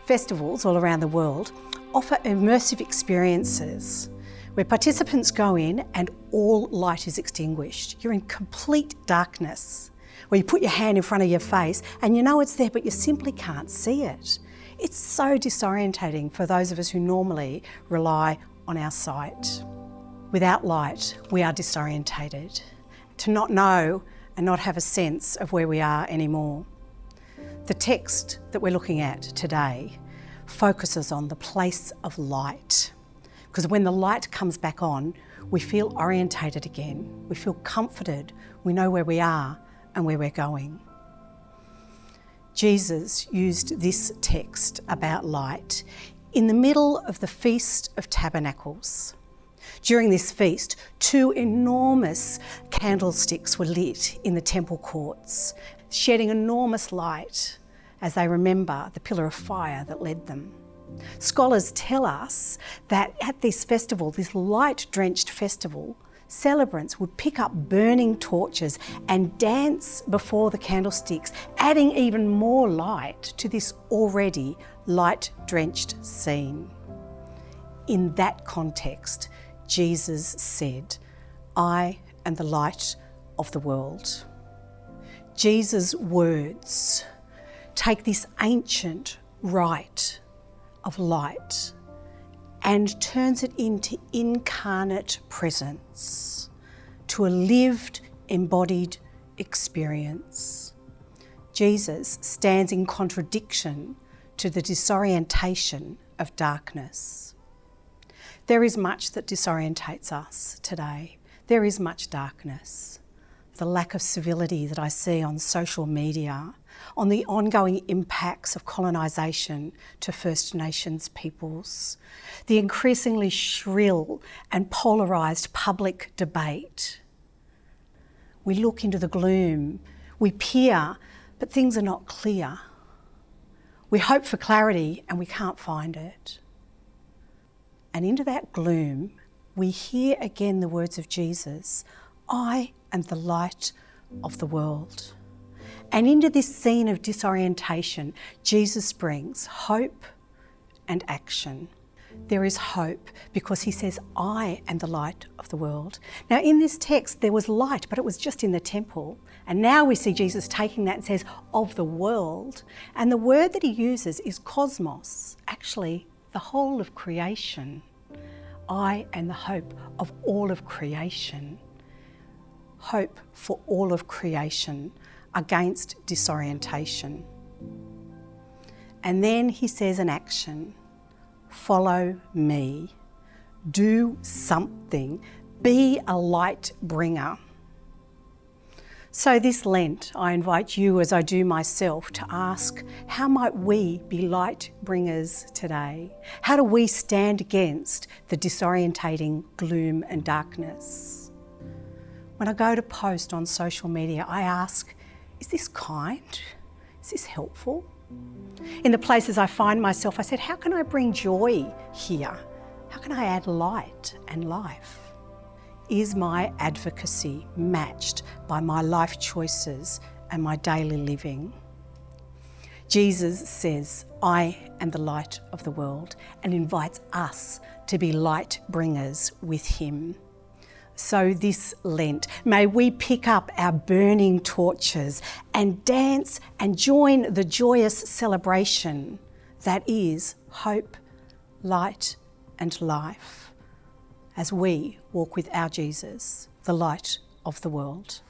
Festivals all around the world offer immersive experiences where participants go in and all light is extinguished. You're in complete darkness, where you put your hand in front of your face and you know it's there, but you simply can't see it. It's so disorientating for those of us who normally rely on our sight. Without light, we are disorientated, to not know and not have a sense of where we are anymore. The text that we're looking at today focuses on the place of light, because when the light comes back on, we feel orientated again, we feel comforted, we know where we are and where we're going. Jesus used this text about light in the middle of the Feast of Tabernacles. During this feast, 2 enormous candlesticks were lit in the temple courts, shedding enormous light as they remember the pillar of fire that led them. Scholars tell us that at this festival, this light-drenched festival, celebrants would pick up burning torches and dance before the candlesticks, adding even more light to this already light-drenched scene. In that context, Jesus said, "I am the light of the world." Jesus' words take this ancient rite of light and turns it into incarnate presence, to a lived, embodied experience. Jesus stands in contradiction to the disorientation of darkness. There is much that disorientates us today. There is much darkness. The lack of civility that I see on social media, on the ongoing impacts of colonisation to First Nations peoples, the increasingly shrill and polarised public debate. We look into the gloom, we peer, but things are not clear. We hope for clarity and we can't find it. And into that gloom, we hear again the words of Jesus, "I am the light of the world." And into this scene of disorientation, Jesus brings hope and action. There is hope because he says, "I am the light of the world." Now in this text, there was light, but it was just in the temple. And now we see Jesus taking that and says, "of the world." And the word that he uses is cosmos, actually the whole of creation. I am the hope of all of creation. Hope for all of creation against disorientation. And then he says an action, follow me, do something, be a light bringer. So this Lent, I invite you, as I do myself, to ask, how might we be light bringers today? How do we stand against the disorientating gloom and darkness? When I go to post on social media, I ask, is this kind? Is this helpful? In the places I find myself, I said, how can I bring joy here? How can I add light and life? Is my advocacy matched by my life choices and my daily living? Jesus says, "I am the light of the world," and invites us to be light bringers with him. So this Lent, may we pick up our burning torches and dance and join the joyous celebration that is hope, light and life, as we walk with our Jesus, the light of the world.